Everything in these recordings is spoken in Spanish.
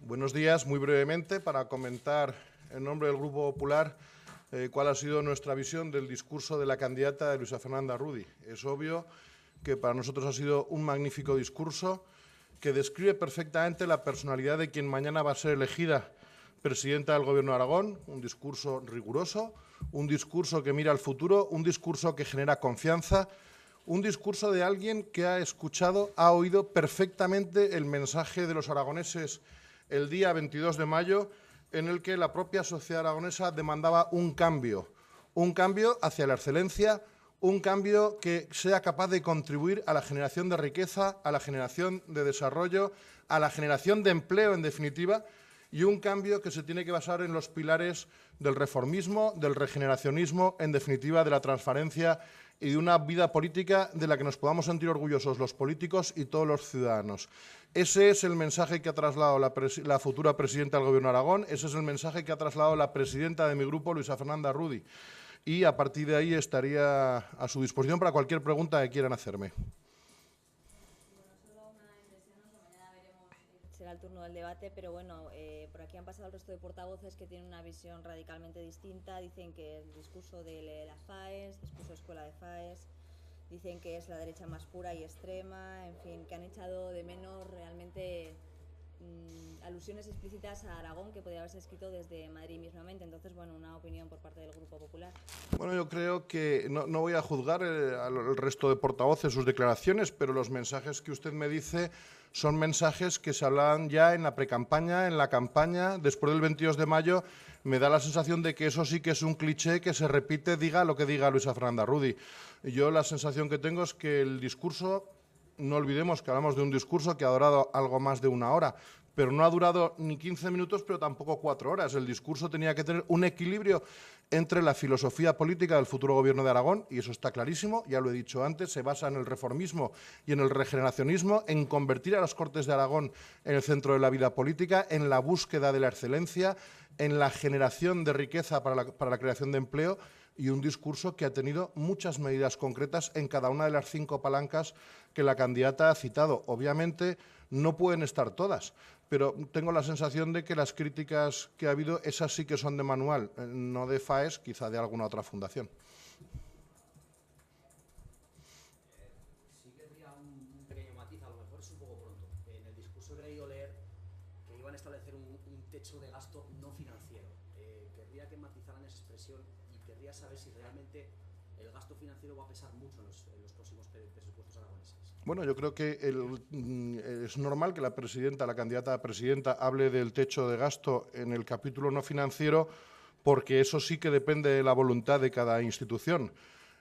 Buenos días. Muy brevemente, para comentar en nombre del Grupo Popular cuál ha sido nuestra visión del discurso de la candidata de Luisa Fernanda Rudi. Es obvio que para nosotros ha sido un magnífico discurso que describe perfectamente la personalidad de quien mañana va a ser elegida presidenta del Gobierno de Aragón, un discurso riguroso, un discurso que mira al futuro, un discurso que genera confianza, un discurso de alguien que ha escuchado, ha oído perfectamente el mensaje de los aragoneses el día 22 de mayo, en el que la propia sociedad aragonesa demandaba un cambio hacia la excelencia, un cambio que sea capaz de contribuir a la generación de riqueza, a la generación de desarrollo, a la generación de empleo, en definitiva, y un cambio que se tiene que basar en los pilares del reformismo, del regeneracionismo, en definitiva, de la transparencia y de una vida política de la que nos podamos sentir orgullosos los políticos y todos los ciudadanos. Ese es el mensaje que ha trasladado la futura presidenta del Gobierno de Aragón, ese es el mensaje que ha trasladado la presidenta de mi grupo, Luisa Fernanda Rudi, y a partir de ahí estaría a su disposición para cualquier pregunta que quieran hacerme. Será el turno del debate, pero bueno, por aquí han pasado el resto de portavoces que tienen una visión radicalmente distinta. Dicen que el discurso de la FAES, discurso de escuela de FAES, dicen que es la derecha más pura y extrema, en fin, que han echado de menos realmente alusiones explícitas a Aragón que podría haberse escrito desde Madrid mismamente. Entonces, bueno, una opinión por parte del Grupo Popular. Bueno, yo creo que no voy a juzgar al resto de portavoces sus declaraciones, pero los mensajes que usted me dice son mensajes que se hablan ya en la precampaña, en la campaña, después del 22 de mayo. Me da la sensación de que eso sí que es un cliché que se repite, diga lo que diga Luisa Fernanda Rudi. Yo la sensación que tengo es que el discurso, no olvidemos que hablamos de un discurso que ha durado algo más de una hora, pero no ha durado ni 15 minutos, pero tampoco 4 horas. El discurso tenía que tener un equilibrio entre la filosofía política del futuro Gobierno de Aragón, y eso está clarísimo, ya lo he dicho antes, se basa en el reformismo y en el regeneracionismo, en convertir a las Cortes de Aragón en el centro de la vida política, en la búsqueda de la excelencia, en la generación de riqueza para la creación de empleo, y un discurso que ha tenido muchas medidas concretas en cada una de las 5 palancas que la candidata ha citado. Obviamente no pueden estar todas, pero tengo la sensación de que las críticas que ha habido, esas sí que son de manual, no de FAES, quizá de alguna otra fundación. Sí querría un pequeño matiz, a lo mejor es un poco pronto. En el discurso he creído leer que iban a establecer un techo de gasto no financiero. Querría que matizaran esa expresión y querría saber si realmente el gasto financiero va a pesar mucho en los próximos presupuestos aragoneses. Bueno, yo creo que es normal que la candidata a presidenta, hable del techo de gasto en el capítulo no financiero, porque eso sí que depende de la voluntad de cada institución.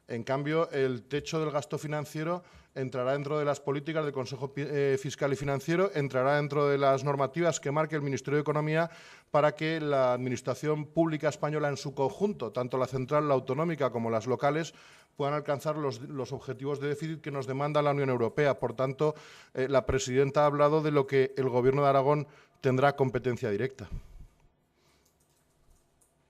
En cambio, el techo del gasto financiero entrará dentro de las políticas del Consejo Fiscal y Financiero, entrará dentro de las normativas que marque el Ministerio de Economía para que la Administración Pública Española en su conjunto, tanto la central, la autonómica como las locales, puedan alcanzar los objetivos de déficit que nos demanda la Unión Europea. Por tanto, la presidenta ha hablado de lo que el Gobierno de Aragón tendrá competencia directa.